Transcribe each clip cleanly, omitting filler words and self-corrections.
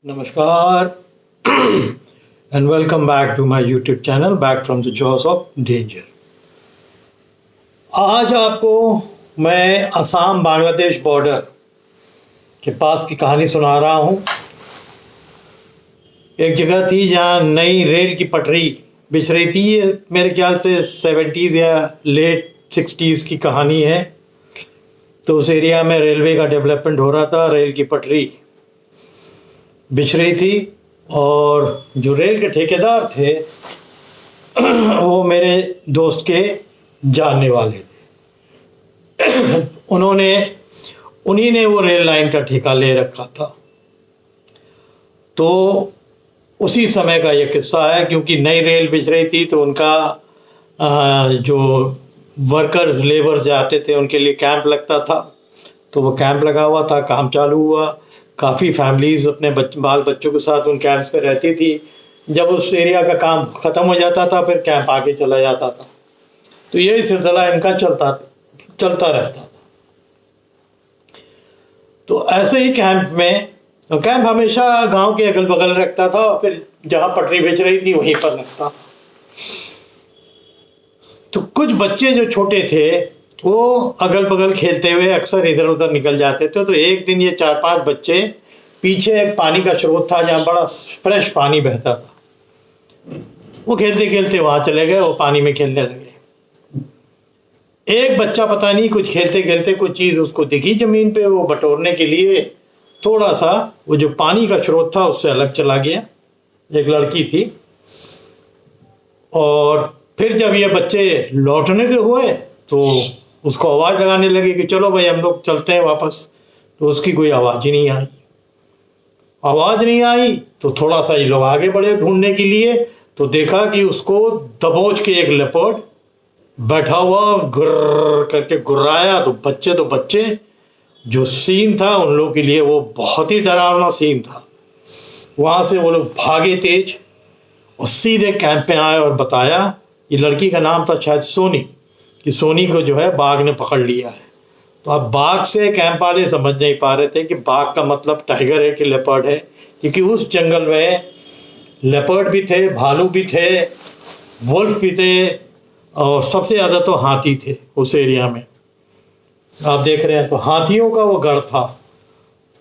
Namaskar and welcome back to my YouTube channel Back from the Jaws of Danger। आज आपको मैं Assam Bangladesh border के पास की कहानी सुना रहा हूँ। एक जगह थी जहाँ नई रेल की पटरी बिछ रही थी। ये मेरे ख्याल से 70s या लेट 60s की कहानी है। तो उस एरिया में रेलवे का डेवलपमेंट हो रहा था, रेल की पटरी बिछ रही थी और जो रेल के ठेकेदार थे वो मेरे दोस्त के जानने वाले थे। उन्हीं ने वो रेल लाइन का ठेका ले रखा था। तो उसी समय का ये किस्सा है, क्योंकि नई रेल बिछ रही थी तो उनका जो वर्कर्स लेबर जाते थे उनके लिए कैंप लगता था। तो वो कैंप लगा हुआ था, काम चालू हुआ। काफ़ी फैमिलीज़ अपने बाल बच्चों के साथ उन कैंप्स पे रहती थी। जब उस एरिया का काम ख़त्म हो जाता था फिर कैंप आगे चला जाता था। तो यही सिलसिला इनका चलता रहता था। तो ऐसे ही कैंप हमेशा गांव के अगल बगल रखता था और फिर जहाँ पटरी बिछ रही थी वहीं पर लगता। तो कुछ बच्चे जो छोटे थे वो अगल बगल खेलते हुए अक्सर इधर उधर निकल जाते थे। तो एक दिन ये 4-5 बच्चे पीछे एक पानी का स्रोत था जहाँ बड़ा फ्रेश पानी बहता था। वो खेलते खेलते वहाँ चले गए, वो पानी में खेलने लगे। एक बच्चा पता नहीं कुछ खेलते खेलते कुछ चीज़ उसको दिखी ज़मीन पे। वो बटोरने के लिए थोड़ा सा वो जो पानी का स्रोत था उससे अलग चला गया। एक लड़की थी। और फिर जब ये बच्चे लौटने के हुए तो उसको आवाज़ लगाने लगे कि चलो भाई हम लोग चलते हैं वापस। तो उसकी कोई आवाज़ ही नहीं आई। तो थोड़ा सा ये लोग आगे बढ़े ढूंढने के लिए। तो देखा कि उसको दबोच के एक लेपर्ड बैठा हुआ गुर्र करके गुर्राया। तो बच्चे जो सीन था उन लोगों के लिए वो बहुत ही डरावना सीन था। वहाँ से वो लोग भागे तेज और सीधे कैंप पे आए और बताया। ये लड़की का नाम था शायद सोनी, कि सोनी को जो है बाघ ने पकड़ लिया है। तो अब बाघ से कैंप वाले समझ नहीं पा रहे थे कि बाघ का मतलब टाइगर है कि लेपर्ड है, क्योंकि उस जंगल में लेपर्ड भी थे, भालू भी थे, वुल्फ भी थे और सबसे ज़्यादा तो हाथी थे उस एरिया में। आप देख रहे हैं तो हाथियों का वो गढ़ था।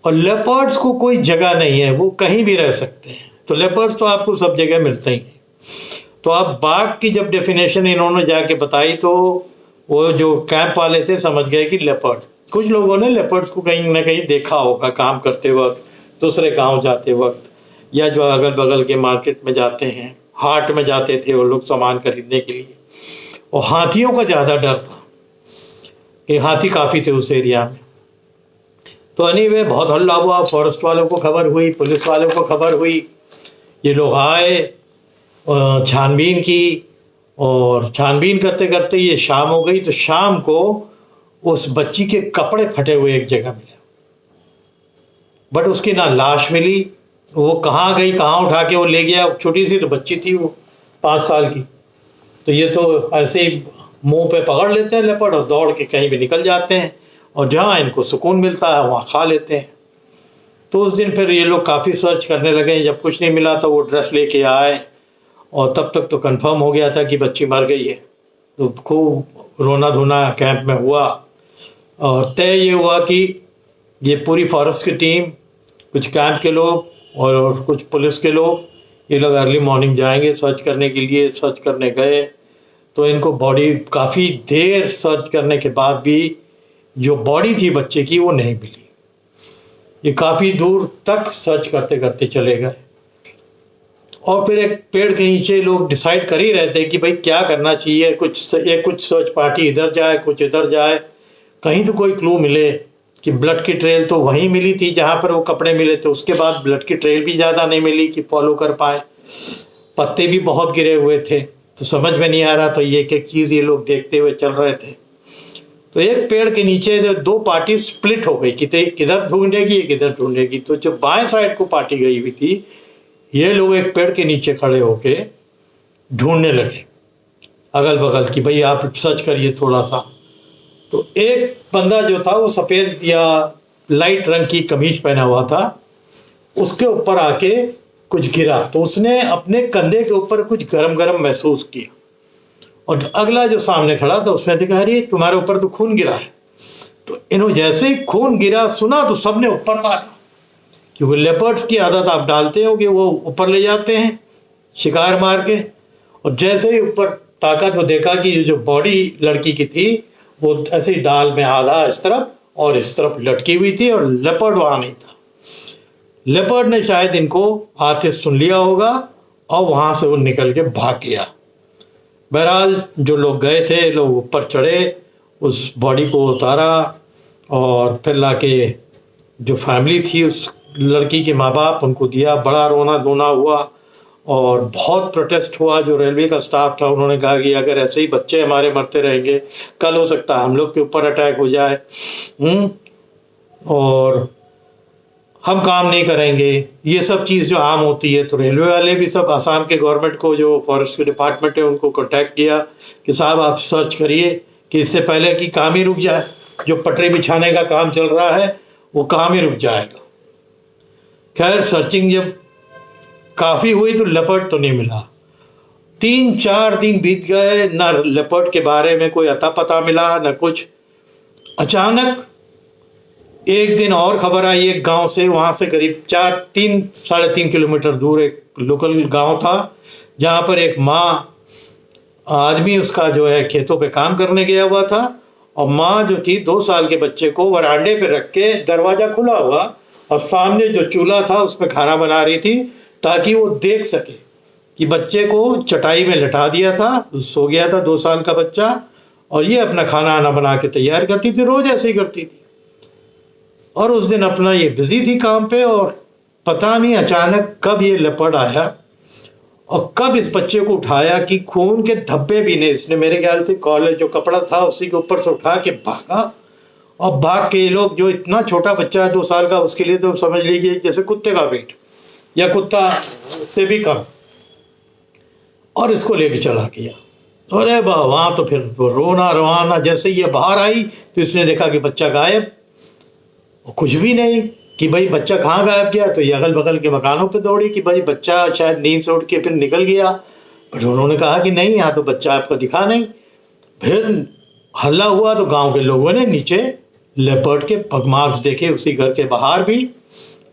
और लेपर्ड्स को कोई जगह नहीं है, वो कहीं भी रह सकते हैं। तो लेपर्ड्स तो आपको सब जगह मिलते ही हैं। तो अब बाघ की जब डेफिनेशन इन्होंने जाके बताई तो वो जो कैंप वाले थे समझ गए कि लेपर्ड। कुछ लोगों ने लेपर्ड्स को कहीं ना कहीं देखा होगा काम करते वक्त, दूसरे गांव जाते वक्त, या जो अगल बगल के मार्केट में जाते हैं, हाट में जाते थे वो लोग सामान खरीदने के लिए। और हाथियों का ज़्यादा डर था कि हाथी काफ़ी थे उस एरिया में। तो एनीवे बहुत हल्ला हुआ। फॉरेस्ट वालों को खबर हुई, पुलिस वालों को खबर हुई। ये लोग आए, छानबीन की और छानबीन करते करते ये शाम हो गई। तो शाम को उस बच्ची के कपड़े फटे हुए एक जगह मिले, बट उसकी ना लाश मिली। वो कहाँ गई, कहाँ उठा के वो ले गया। छोटी सी तो बच्ची थी वो 5 साल की। तो ये तो ऐसे ही मुंह पे पकड़ लेते हैं लेपर्ड और दौड़ के कहीं भी निकल जाते हैं और जहाँ इनको सुकून मिलता है वहाँ खा लेते हैं। तो उस दिन फिर ये लोग काफ़ी सर्च करने लगे। जब कुछ नहीं मिला तो वो ड्रेस लेके आए और तब तक तो कंफर्म हो गया था कि बच्ची मर गई है। तो खूब रोना धोना कैंप में हुआ और तय ये हुआ कि ये पूरी फॉरेस्ट की टीम, कुछ कैंप के लोग और कुछ पुलिस के लोग, ये लोग अर्ली मॉर्निंग जाएंगे सर्च करने के लिए। सर्च करने गए तो इनको बॉडी काफ़ी देर सर्च करने के बाद भी जो बॉडी थी बच्चे की वो नहीं मिली। ये काफ़ी दूर तक सर्च करते करते चले गए और फिर एक पेड़ के नीचे लोग डिसाइड कर ही रहे थे कि भाई क्या करना चाहिए। कुछ सर्च पार्टी इधर जाए, कुछ इधर जाए, कहीं तो कोई क्लू मिले। कि ब्लड की ट्रेल तो वहीं मिली थी जहाँ पर वो कपड़े मिले थे। उसके बाद ब्लड की ट्रेल भी ज़्यादा नहीं मिली कि फॉलो कर पाए। पत्ते भी बहुत गिरे हुए थे तो समझ में नहीं आ रहा। तो ये एक चीज़ ये लोग देखते हुए चल रहे थे। तो एक पेड़ के नीचे 2 पार्टी स्प्लिट हो गई कि किधर ढूंढेगी, किधर ढूंढेगी। तो जो बाएं साइड को पार्टी गई हुई थी, ये लोग एक पेड़ के नीचे खड़े होके ढूंढने लगे अगल बगल कि भाई आप सर्च करिए थोड़ा सा। तो एक बंदा जो था वो सफ़ेद या लाइट रंग की कमीज पहना हुआ था, उसके ऊपर आके कुछ गिरा, तो उसने अपने कंधे के ऊपर कुछ गरम गरम महसूस किया, और अगला जो सामने खड़ा था उसने देखा अरे तुम्हारे ऊपर तो खून गिरा है। तो इन्होंने जैसे ही खून गिरा सुना तो सबने ऊपर ताका, क्योंकि लेपर्ड्स की आदत आप डालते हो कि वो ऊपर ले जाते हैं शिकार मार के। और जैसे ही ऊपर ताका तो देखा कि जो बॉडी लड़की की थी वो ऐसे डाल में आधा इस तरफ और इस तरफ लटकी हुई थी, और लेपर्ड वहां नहीं था। लेपर्ड ने शायद इनको आते सुन लिया होगा और वहां से वो निकल के भाग गया। बहरहाल जो लोग गए थे, लोग ऊपर चढ़े, उस बॉडी को उतारा, और फिर लाके जो फैमिली थी उस लड़की के माँ बाप, उनको दिया। बड़ा रोना धोना हुआ और बहुत प्रोटेस्ट हुआ। जो रेलवे का स्टाफ था उन्होंने कहा कि अगर ऐसे ही बच्चे हमारे मरते रहेंगे, कल हो सकता है हम लोग के ऊपर अटैक हो जाए, और हम काम नहीं करेंगे। ये सब चीज़ जो आम होती है, तो रेलवे वाले भी सब आसाम के गवर्नमेंट को, जो फॉरेस्ट के डिपार्टमेंट है, उनको कांटेक्ट किया कि साहब आप सर्च करिए कि इससे पहले कि काम ही रुक जाए, जो पटरी बिछाने का काम चल रहा है वो काम ही रुक जाएगा। खैर सर्चिंग जब काफ़ी हुई तो लेपर्ड तो नहीं मिला। 3-4 दिन बीत गए, ना लेपर्ड के बारे में कोई अता पता मिला न कुछ। अचानक एक दिन और खबर आई एक गांव से, वहां से करीब 3-3.5 किलोमीटर दूर एक लोकल गांव था, जहां पर एक माँ आदमी उसका जो है खेतों पे काम करने गया हुआ था, और माँ जो थी 2 साल के बच्चे को वरांडे पे रख के, दरवाजा खुला हुआ और सामने जो चूल्हा था उसमें खाना बना रही थी, ताकि वो देख सके कि बच्चे को चटाई में लटा दिया था, सो गया था 2 साल का बच्चा, और ये अपना खाना आना बना के तैयार करती थी, रोज ऐसे ही करती थी। और उस दिन अपना ये बिजी थी काम पे, और पता नहीं अचानक कब ये लेपर्ड आया और कब इस बच्चे को उठाया कि खून के धब्बे भी नहीं, इसने मेरे ख्याल से कॉलेज जो कपड़ा था उसी के ऊपर से उठा के भागा। और भाग के ये लोग, जो इतना छोटा बच्चा है 2 साल का, उसके लिए तो समझ लीजिए जैसे कुत्ते का वेट या कुत्ता से भी कम, और इसको लेके चला गया। अरे वाह, वहाँ तो फिर रोना रवाना। जैसे ये बाहर आई तो इसने देखा कि बच्चा गायब, कुछ भी नहीं कि भाई बच्चा कहाँ गायब गया। तो ये अगल बगल के मकानों पे दौड़ी कि भाई बच्चा शायद नींद से उठ के फिर निकल गया, बट उन्होंने कहा कि नहीं, यहाँ तो बच्चा आपको दिखा नहीं। फिर हल्ला हुआ तो गांव के लोगों ने नीचे लेपर्ड के पग मार्क्स देखे, उसी घर के बाहर भी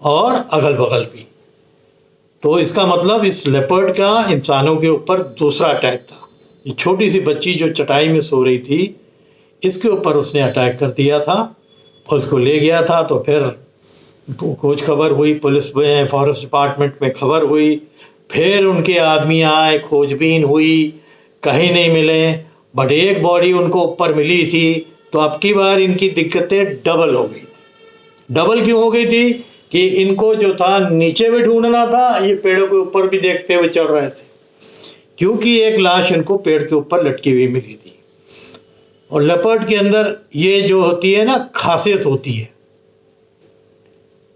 और अगल बगल भी। तो इसका मतलब इस लेपर्ड का इंसानों के ऊपर दूसरा अटैक था। ये छोटी सी बच्ची जो चटाई में सो रही थी, इसके ऊपर उसने अटैक कर दिया था और उसको ले गया था। तो फिर खोज खबर हुई, पुलिस में, फॉरेस्ट डिपार्टमेंट में खबर हुई, फिर उनके आदमी आए, खोजबीन हुई, कहीं नहीं मिले, बट एक बॉडी उनको ऊपर मिली थी। तो अब की बार इनकी दिक्कतें डबल हो गई थी। डबल क्यों हो गई थी कि इनको जो था नीचे भी ढूंढना था, ये पेड़ों के ऊपर भी देखते हुए चल रहे थे, क्योंकि एक लाश इनको पेड़ के ऊपर लटकी हुई मिली थी। और लेपर्ड के अंदर ये जो होती है ना खासियत होती है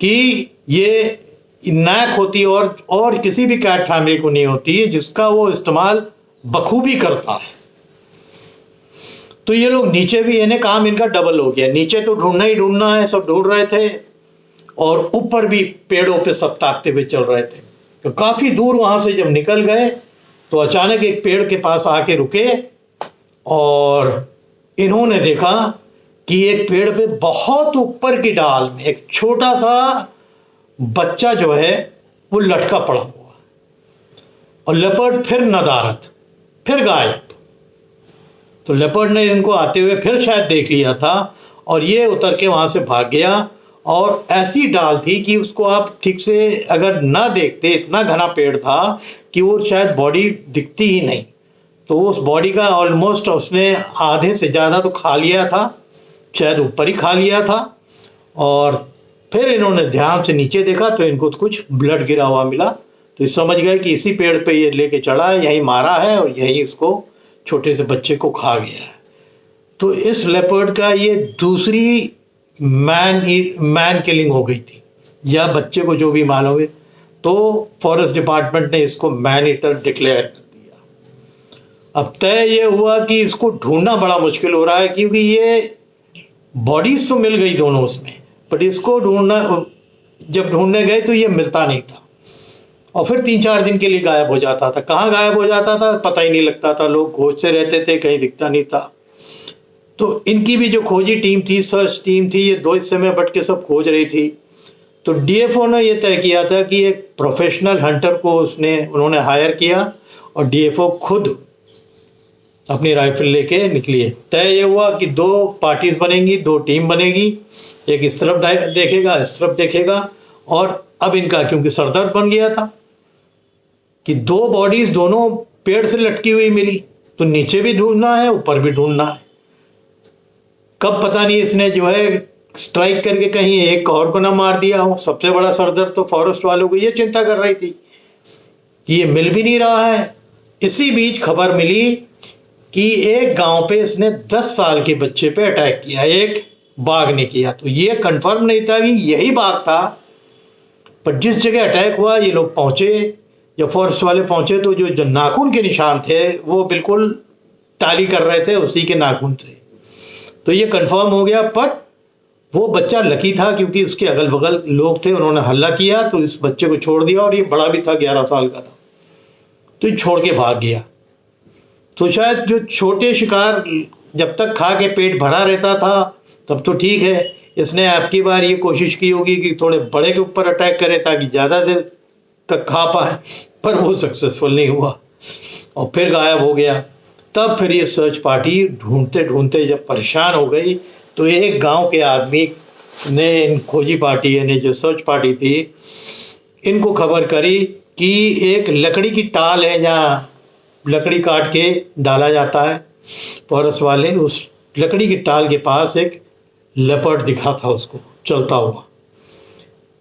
कि ये नाक होती है, और किसी भी कैट फैमिली को नहीं होती है, जिसका वो इस्तेमाल बखूबी करता है। तो ये लोग नीचे भी, इन्हें काम इनका डबल हो गया। नीचे तो ढूंढना ही ढूंढना है, सब ढूंढ रहे थे, और ऊपर भी पेड़ों पे सब ताकते हुए चल रहे थे। तो काफी दूर वहां से जब निकल गए तो अचानक एक पेड़ के पास आके रुके, और इन्होंने देखा कि एक पेड़ पे बहुत ऊपर की डाल में एक छोटा सा बच्चा जो है वो लटका पड़ा हुआ, और लेपर्ड फिर नदारद, फिर गायब। तो लेपर्ड ने इनको आते हुए फिर शायद देख लिया था, और ये उतर के वहां से भाग गया। और ऐसी डाल थी कि उसको आप ठीक से अगर ना देखते, इतना घना पेड़ था कि वो शायद बॉडी दिखती ही नहीं। तो उस बॉडी का ऑलमोस्ट उसने आधे से ज़्यादा तो खा लिया था, शायद ऊपर ही खा लिया था। और फिर इन्होंने ध्यान से नीचे देखा तो इनको कुछ ब्लड गिरा हुआ मिला। तो समझ गए कि इसी पेड़ पे ये लेके चढ़ा है, यहीं मारा है और यहीं उसको छोटे से बच्चे को खा गया है। तो इस लेपर्ड का ये दूसरी मैन किलिंग हो गई थी, या बच्चे को जो भी मानोगे। तो फॉरेस्ट डिपार्टमेंट ने इसको मैन ईटर डिक्लेयर कर दिया। अब तय ये हुआ कि इसको ढूंढना बड़ा मुश्किल हो रहा है, क्योंकि ये बॉडीज तो मिल गई दोनों उसमें, बट इसको ढूंढना जब ढूंढने गए तो ये मिलता नहीं था और फिर 3-4 दिन के लिए गायब हो जाता था। कहाँ गायब हो जाता था पता ही नहीं लगता था, लोग खोजते रहते थे, कहीं दिखता नहीं था। तो इनकी भी जो खोजी टीम थी, सर्च टीम थी, ये 2 हिस्से में बट के सब खोज रही थी। तो डीएफओ ने ये तय किया था कि एक प्रोफेशनल हंटर को उन्होंने हायर किया और डीएफओ खुद अपनी राइफल लेके निकली है। तय ये हुआ कि 2 पार्टीज बनेंगी, 2 टीम बनेगी, एक इस तरफ देखेगा, इस तरफ देखेगा। और अब इनका क्योंकि सरदर्द बन गया था कि 2 बॉडीज दोनों पेड़ से लटकी हुई मिली, तो नीचे भी ढूंढना है, ऊपर भी ढूंढना है। कब पता नहीं इसने जो है स्ट्राइक करके कहीं एक और को ना मार दिया हो। सबसे बड़ा सरदर्द तो फॉरेस्ट वालों को ये चिंता कर रही थी कि ये मिल भी नहीं रहा है। इसी बीच खबर मिली कि एक गांव पे इसने 10 साल के बच्चे पे अटैक किया, एक बाघ ने किया। तो ये कंफर्म नहीं था कि यही बाघ था, पर जिस जगह अटैक हुआ ये लोग पहुंचे या फॉरेस्ट वाले पहुंचे तो जो नाखून के निशान थे वो बिल्कुल टाली कर रहे थे, उसी के नाखून थे। तो ये कंफर्म हो गया। बट वो बच्चा लकी था क्योंकि उसके अगल बगल लोग थे, उन्होंने हल्ला किया तो इस बच्चे को छोड़ दिया। और ये बड़ा भी था, 11 साल का था, तो ये छोड़ के भाग गया। तो शायद जो छोटे शिकार जब तक खा के पेट भरा रहता था तब तो ठीक है, इसने आपकी बार ये कोशिश की होगी कि थोड़े बड़े के ऊपर अटैक करे ताकि ज़्यादा देर तक खा पाए, पर वो सक्सेसफुल नहीं हुआ और फिर गायब हो गया। तब फिर ये सर्च पार्टी ढूंढते ढूंढते जब परेशान हो गई तो एक गांव के आदमी ने इन खोजी पार्टी ने जो सर्च पार्टी थी इनको खबर करी कि एक लकड़ी की टाल है जहाँ लकड़ी काट के डाला जाता है। फॉरेस्ट वाले उस लकड़ी की टाल के पास एक लेपर्ड दिखा था उसको चलता हुआ।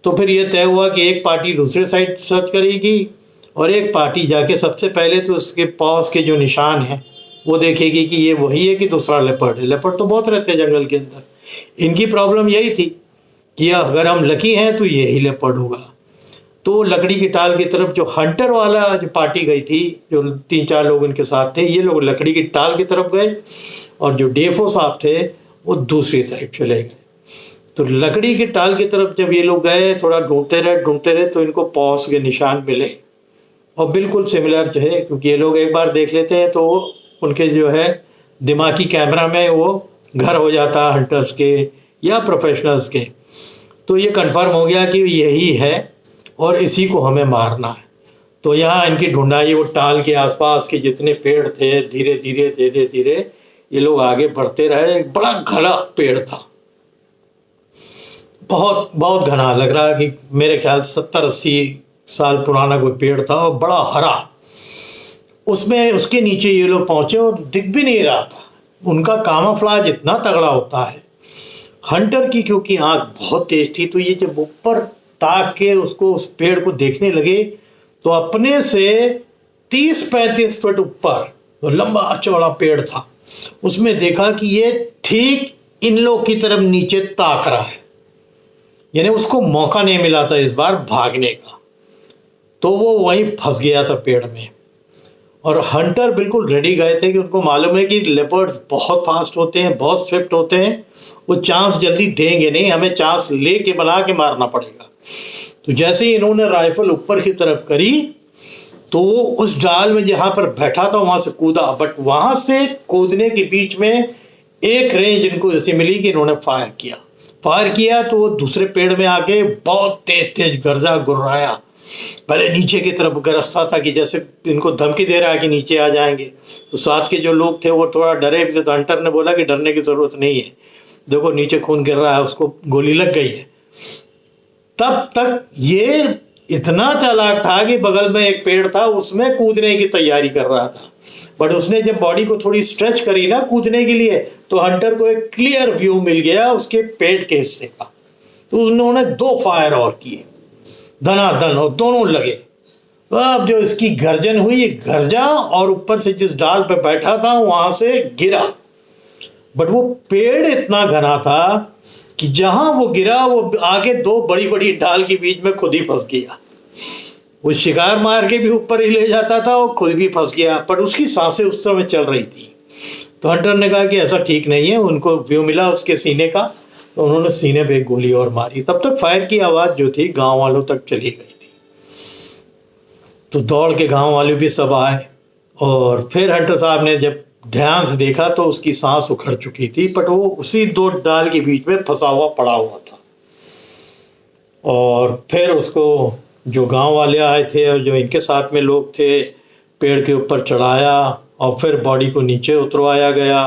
तो फिर ये तय हुआ कि एक पार्टी दूसरे साइड सर्च करेगी और एक पार्टी जाके सबसे पहले तो उसके पॉज के जो निशान हैं वो देखेगी कि ये वही है कि दूसरा लेपर्ड है। लेपर्ड तो बहुत रहते हैं जंगल के अंदर। इनकी प्रॉब्लम यही थी कि अगर हम लकी हैं तो यही लेपर्ड होगा। तो लकड़ी की टाल की तरफ जो हंटर वाला जो पार्टी गई थी, जो 3-4 लोग इनके साथ थे, ये लोग लकड़ी की टाल की तरफ गए और जो डीएफओ साहब थे वो दूसरी साइड चले गए। तो लकड़ी की टाल की तरफ जब ये लोग गए, थोड़ा ढूंढते रहे तो इनको पॉज के निशान मिले और बिल्कुल सिमिलर जो है, क्योंकि ये लोग एक बार देख लेते हैं तो उनके जो है दिमागी कैमरा में वो घर हो जाता है हंटर्स के या प्रोफेशनल्स के। तो ये कंफर्म हो गया कि यही है और इसी को हमें मारना है। तो यहाँ इनकी ढूंढाई, वो टाल के आसपास के जितने पेड़ थे, धीरे धीरे ये लोग आगे बढ़ते रहे। एक बड़ा घना पेड़ था, बहुत बहुत घना, लग रहा है कि मेरे ख्याल 70-80 साल पुराना कोई पेड़ था और बड़ा हरा। उसमें उसके नीचे ये लोग पहुंचे और दिख भी नहीं रहा था। उनका कामाफ्लाज इतना तगड़ा होता है हंटर की, क्योंकि आंख बहुत तेज थी। तो ये जब ऊपर ताक के उसको उस पेड़ को देखने लगे तो अपने से 30-35 फुट ऊपर तो लंबा चौड़ा पेड़ था, उसमें देखा कि ये ठीक इन लोग की तरफ नीचे ताक रहा है। यानी उसको मौका नहीं मिला था इस बार भागने का, तो वो वहीं फंस गया था पेड़ में। और हंटर बिल्कुल रेडी गए थे कि उनको मालूम है कि लेपर्ड्स बहुत फास्ट होते हैं, बहुत स्विफ्ट होते हैं, वो चांस जल्दी देंगे नहीं, हमें चांस लेके बना के मारना पड़ेगा। तो जैसे ही इन्होंने राइफल ऊपर की तरफ करी तो वो उस डाल में जहाँ पर बैठा था वहां से कूदा। बट वहां से कूदने के बीच में एक रेंज इनको जैसे मिली कि इन्होंने फायर किया तो वो दूसरे पेड़ में आके बहुत तेज गर्जा गुर्राया। पहले नीचे की तरफ गरजता था कि जैसे इनको धमकी दे रहा है कि नीचे आ जाएंगे। तो साथ के जो लोग थे वो थोड़ा डरे भी थे। तो हंटर ने बोला कि डरने की जरूरत नहीं है, देखो नीचे खून गिर रहा है, उसको गोली लग गई है। तब तक ये इतना चालाक था कि बगल में एक पेड़ था, उसमें कूदने की तैयारी कर रहा था। बट उसने जब बॉडी को थोड़ी स्ट्रेच करी ना कूदने के लिए, तो हंटर को एक क्लियर व्यू मिल गया उसके पेट के हिस्से का। तो उन्होंने 2 फायर और किए धनाधन और दोनों लगे। अब जो इसकी गर्जन हुई, गर्जा और ऊपर से जिस डाल पे बैठा था वहां से गिरा। बट वो पेड़ इतना घना था कि जहां वो गिरा वो आगे 2 बड़ी बड़ी डाल के बीच में खुद ही फंस गया। वो शिकार मार के भी ऊपर ही ले जाता था और खुद भी फंस गया। पर उसकी सांसें उस समय चल रही थी। तो हंटर ने कहा कि ऐसा ठीक नहीं है। उनको व्यू मिला उसके सीने का, तो उन्होंने सीने पे एक गोली और मारी। तब तक फायर की आवाज़ जो थी गांव वालों तक चली गई थी। तो दौड़ के गांव वाले भी सब आए, और फिर हंटर साहब ने जब ध्यान से देखा तो उसकी सांस उखड़ चुकी थी, बट वो उसी दो डाल के बीच में फंसा हुआ पड़ा हुआ था। और फिर उसको जो गांव वाले आए थे और जो इनके साथ में लोग थे, पेड़ के ऊपर चढ़ाया और फिर बॉडी को नीचे उतरवाया गया।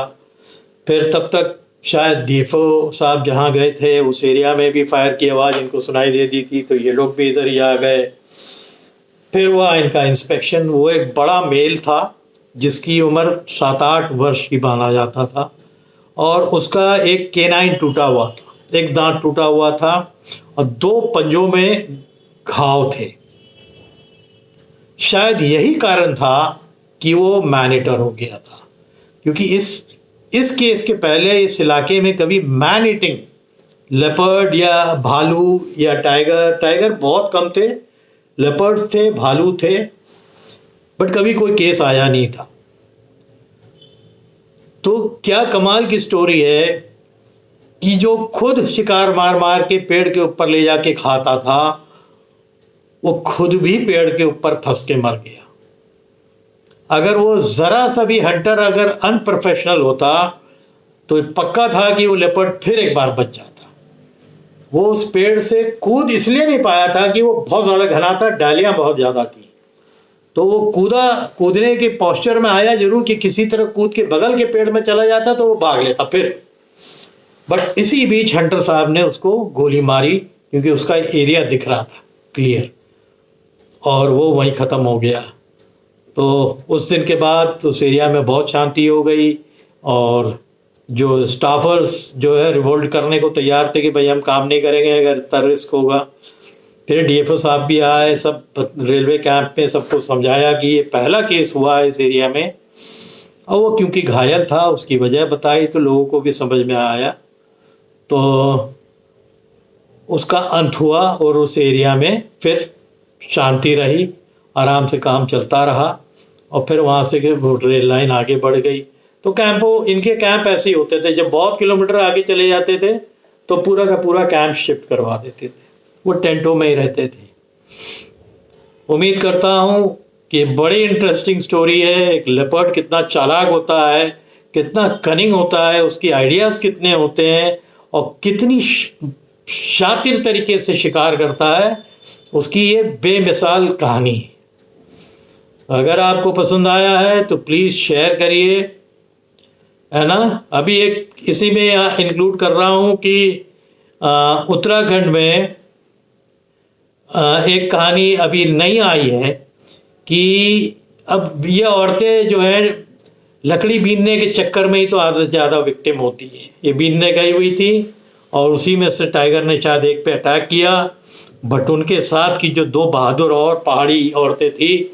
फिर तब तक शायद डीएफओ साहब जहाँ गए थे उस एरिया में भी फायर की आवाज़ इनको सुनाई दे दी थी, तो ये लोग भी इधर ही आ गए। फिर हुआ इनका इंस्पेक्शन। वो एक बड़ा मेल था जिसकी उम्र 7-8 वर्ष की माना जाता था, और उसका एक केनाइन टूटा हुआ था, एक दांत टूटा हुआ था और 2 पंजों में घाव थे। शायद यही कारण था कि वो मैनेटर हो गया था, क्योंकि इस केस के पहले इस इलाके में कभी मैन ईटिंग लेपर्ड या भालू या टाइगर बहुत कम थे, लेपर्ड्स थे, भालू थे, बट कभी कोई केस आया नहीं था। तो क्या कमाल की स्टोरी है कि जो खुद शिकार मार मार के पेड़ के ऊपर ले जाके खाता था, वो खुद भी पेड़ के ऊपर फंस के मर गया। अगर वो जरा सा भी हंटर अगर अनप्रोफेशनल होता तो पक्का था कि वो लेपर्ड फिर एक बार बच जाता। वो उस पेड़ से कूद इसलिए नहीं पाया था कि वो बहुत ज़्यादा घना था, डालियां बहुत ज़्यादा थी, तो वो कूदने के पोस्चर में आया जरूर कि किसी तरह कूद के बगल के पेड़ में चला जाता तो वो भाग लेता फिर। बट इसी बीच हंटर साहब ने उसको गोली मारी, क्योंकि उसका एरिया दिख रहा था क्लियर, और वो वहीं ख़त्म हो गया। तो उस दिन के बाद उस एरिया में बहुत शांति हो गई, और जो स्टाफर्स जो है रिवोल्ट करने को तैयार थे कि भाई हम काम नहीं करेंगे अगर इतना रिस्क होगा। फिर डीएफओ साहब भी आए, सब रेलवे कैंप में सबको समझाया कि ये पहला केस हुआ है इस एरिया में, और वो क्योंकि घायल था उसकी वजह बताई तो लोगों को भी समझ में आया। तो उसका अंत हुआ और उस एरिया में फिर शांति रही, आराम से काम चलता रहा, और फिर वहाँ से रेल लाइन आगे बढ़ गई। तो इनके कैंप ऐसे ही होते थे, जब बहुत किलोमीटर आगे चले जाते थे तो पूरा का पूरा कैंप शिफ्ट करवा देते थे, वो टेंटों में ही रहते थे। उम्मीद करता हूँ कि बड़ी इंटरेस्टिंग स्टोरी है। एक लेपर्ड कितना चालाक होता है, कितना कनिंग होता है, उसकी आइडियाज़ कितने होते हैं, और कितनी शातिर तरीके से शिकार करता है, उसकी ये बेमिसाल कहानी है। अगर आपको पसंद आया है तो प्लीज़ शेयर करिए, है ना। अभी एक इसी में इंक्लूड कर रहा हूँ कि उत्तराखंड में एक कहानी अभी नई आई है कि अब ये औरतें जो है लकड़ी बीनने के चक्कर में ही तो आधे से ज़्यादा विक्टिम होती है। ये बीनने गई हुई थी और उसी में से टाइगर ने शायद एक पे अटैक किया, बट उनके साथ की जो 2 बहादुर और पहाड़ी औरतें थी,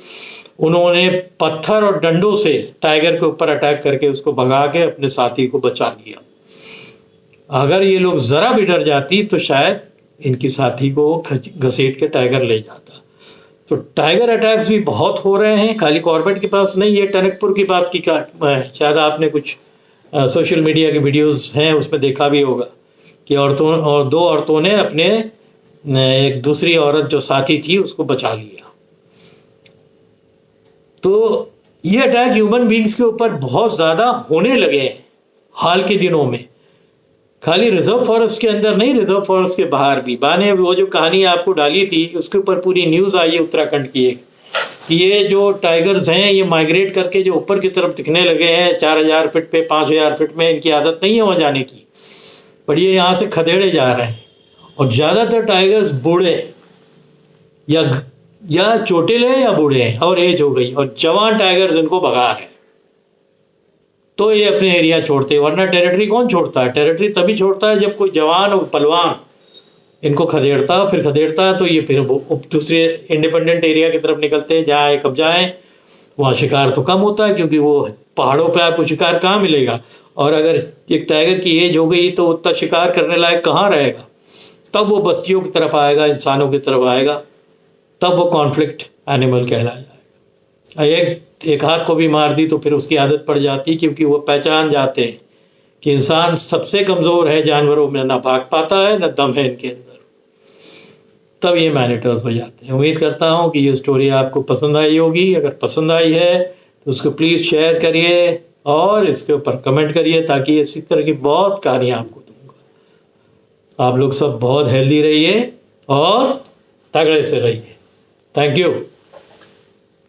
उन्होंने पत्थर और डंडों से टाइगर के ऊपर अटैक करके उसको भगा के अपने साथी को बचा लिया। अगर ये लोग ज़रा भी डर जाती तो शायद इनकी साथी को घसीट के टाइगर ले जाता। तो टाइगर अटैक्स भी बहुत हो रहे हैं, खाली कॉर्बेट के पास नहीं। ये टनकपुर की बात की शायद आपने कुछ सोशल मीडिया के वीडियोस हैं उसमें देखा भी होगा कि औरतों और 2 औरतों ने अपने एक दूसरी औरत जो साथी थी उसको बचा लिया। तो ये अटैक ह्यूमन बींग्स के ऊपर बहुत ज़्यादा होने लगे हैं हाल के दिनों में। खाली रिजर्व फॉरेस्ट के अंदर नहीं, रिजर्व फॉरेस्ट के बाहर भी। मैंने वो जो कहानी आपको डाली थी उसके ऊपर पूरी न्यूज़ आई है उत्तराखंड की एक, कि ये जो टाइगर्स हैं ये माइग्रेट करके जो ऊपर की तरफ दिखने लगे हैं 4000 फीट पे, 5000 फीट में, इनकी आदत नहीं है वहाँ जाने की, पर ये यहाँ से खदेड़े जा रहे हैं। और ज़्यादातर टाइगर्स बूढ़े या चोटिल है या बूढ़े हैं और एज हो गई, और जवान टाइगर्स इनको भगा रहे हैं। तो ये अपने एरिया छोड़ते हैं, वरना टेरिटरी कौन छोड़ता है? टेरिटरी तभी छोड़ता है जब कोई जवान और पहलवान इनको खदेड़ता है, फिर खदेड़ता है तो ये फिर दूसरे इंडिपेंडेंट एरिया की तरफ निकलते हैं जहाँ एक कब्जा है। वहाँ शिकार तो कम होता है क्योंकि वो पहाड़ों पे आपको शिकार कहाँ मिलेगा, और अगर एक टाइगर की एज हो गई तो उतना शिकार करने लायक कहाँ रहेगा। तब वो बस्तियों की तरफ आएगा, इंसानों की तरफ आएगा, तब वो कॉन्फ्लिक्ट एनिमल कहलाया जाएगा। एक हाथ को भी मार दी तो फिर उसकी आदत पड़ जाती, क्योंकि वो पहचान जाते हैं कि इंसान सबसे कमज़ोर है जानवरों में, ना भाग पाता है ना दम है इनके अंदर, तब ये मैनिटर्स हो जाते हैं। उम्मीद करता हूँ कि ये स्टोरी आपको पसंद आई होगी। अगर पसंद आई है तो उसको प्लीज़ शेयर करिए और इसके ऊपर कमेंट करिए, ताकि इसी तरह की बहुत कहानियाँ आपको दूंगा। आप लोग सब बहुत हेल्दी रहिए और तगड़े से रहिए। Thank you.